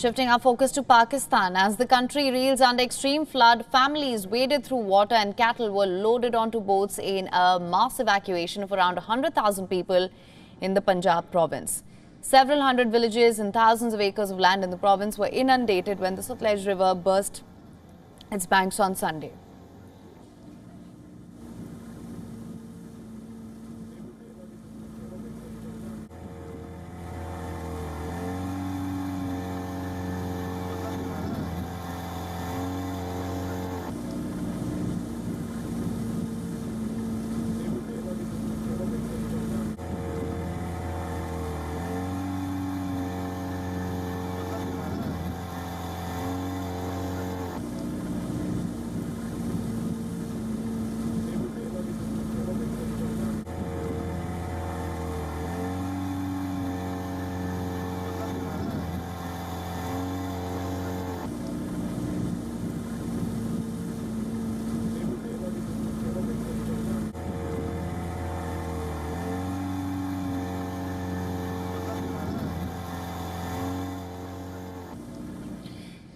Shifting our focus to Pakistan, as the country reels under extreme flood, families waded through water and cattle were loaded onto boats in a mass evacuation of around 100,000 people in the Punjab province. Several hundred villages and thousands of acres of land in the province were inundated when the Sutlej river burst its banks on Sunday.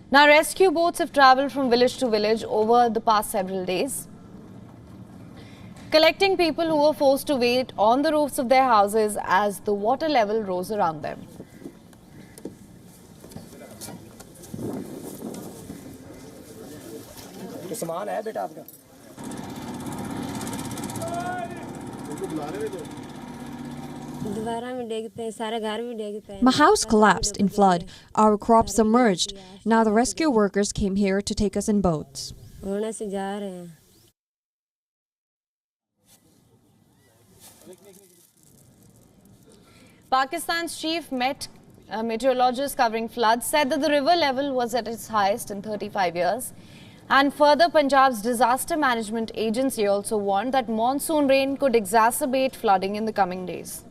Now, rescue boats have travelled from village to village over the past several days, collecting people who were forced to wait on the roofs of their houses as the water level rose around them. My house collapsed in flood. Our crops submerged. Now the rescue workers came here to take us in boats. Pakistan's chief meteorologist covering floods said that the river level was at its highest in 35 years. And further, Punjab's disaster management agency also warned that monsoon rain could exacerbate flooding in the coming days.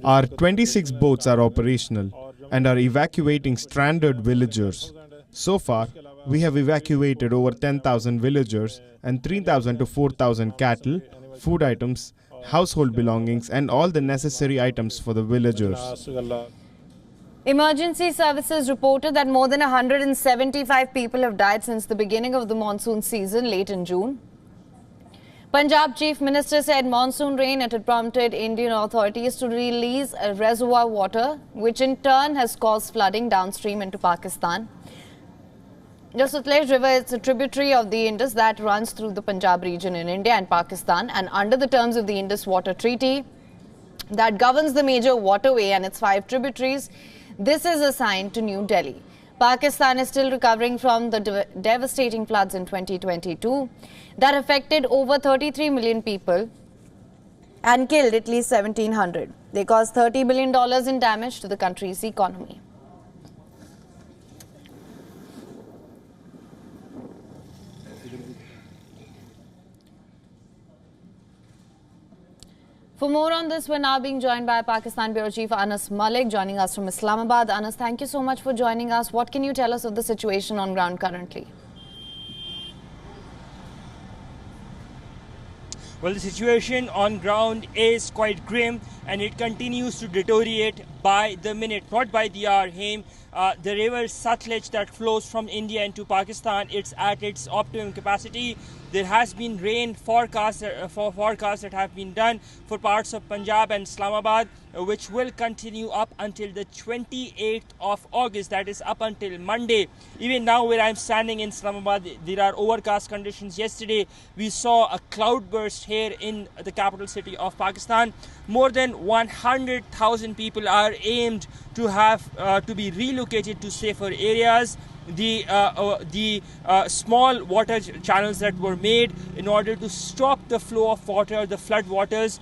Our 26 boats are operational and are evacuating stranded villagers. So far, we have evacuated over 10,000 villagers and 3,000 to 4,000 cattle, food items, household belongings and all the necessary items for the villagers. Emergency services reported that more than 175 people have died since the beginning of the monsoon season late in June. Punjab Chief Minister said monsoon rain had prompted Indian authorities to release reservoir water, which in turn has caused flooding downstream into Pakistan. The Sutlej River is a tributary of the Indus that runs through the Punjab region in India and Pakistan, and under the terms of the Indus Water Treaty that governs the major waterway and its 5 tributaries, this is assigned to New Delhi. Pakistan is still recovering from the devastating floods in 2022 that affected over 33 million people and killed at least 1,700. They caused $30 billion in damage to the country's economy. For more on this, we're now being joined by Pakistan Bureau Chief Anas Malik, joining us from Islamabad. Anas, thank you so much for joining us. What can you tell us of the situation on ground currently? Well, the situation on ground is quite grim and it continues to deteriorate by the minute, not by the hour. The river Sutlej that flows from India into Pakistan, it's at its optimum capacity. There has been rain forecasts that have been done for parts of Punjab and Islamabad, which will continue up until the 28th of August, that is up until Monday. Even now where I'm standing in Islamabad, there are overcast conditions. Yesterday, we saw a cloudburst here in the capital city of Pakistan. More than 100,000 people are aimed to to be relocated to safer areas. The small water channels that were made in order to stop the flow of water, the flood waters,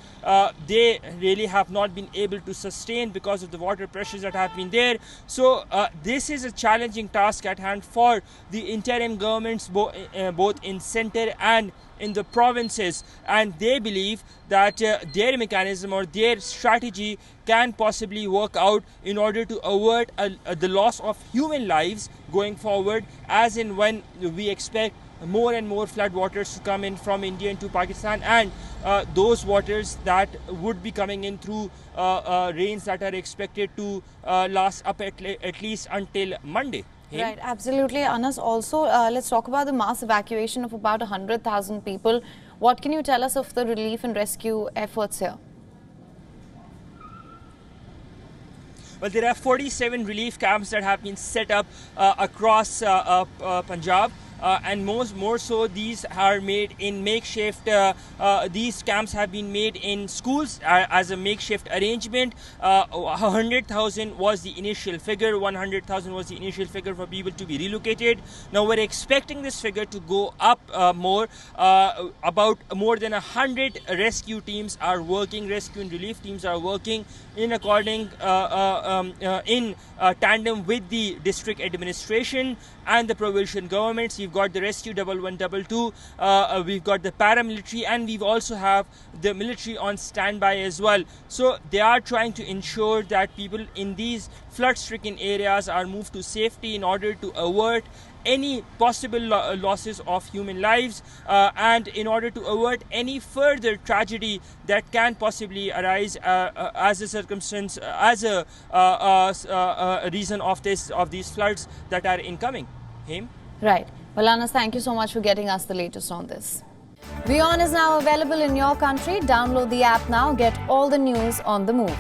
they really have not been able to sustain because of the water pressures that have been there. So this is a challenging task at hand for the interim governments, both in center and in the provinces, and they believe that their mechanism or their strategy can possibly work out in order to avert the loss of human lives going forward, as in when we expect more and more flood waters to come in from India into Pakistan, and those waters that would be coming in through rains that are expected to last up at least until Monday. Right, absolutely. Anas, also, let's talk about the mass evacuation of about 100,000 people. What can you tell us of the relief and rescue efforts here? Well, there are 47 relief camps that have been set up across Punjab. And more so, these are made in makeshift. These camps have been made in schools as a makeshift arrangement. 100,000 was the initial figure. 100,000 was the initial figure for people to be relocated. Now we're expecting this figure to go up more. About more than 100 rescue teams are working. Rescue and relief teams are working in tandem with the district administration and the provincial governments. We've got the rescue 1122, we've got the paramilitary, and we've also have the military on standby as well. So they are trying to ensure that people in these flood-stricken areas are moved to safety in order to avert any possible losses of human lives and in order to avert any further tragedy that can possibly arise as a circumstance, as a reason of these floods that are incoming. Haim? Right. Well, Anas, thank you so much for getting us the latest on this. WION is now available in your country. Download the app now. Get all the news on the move.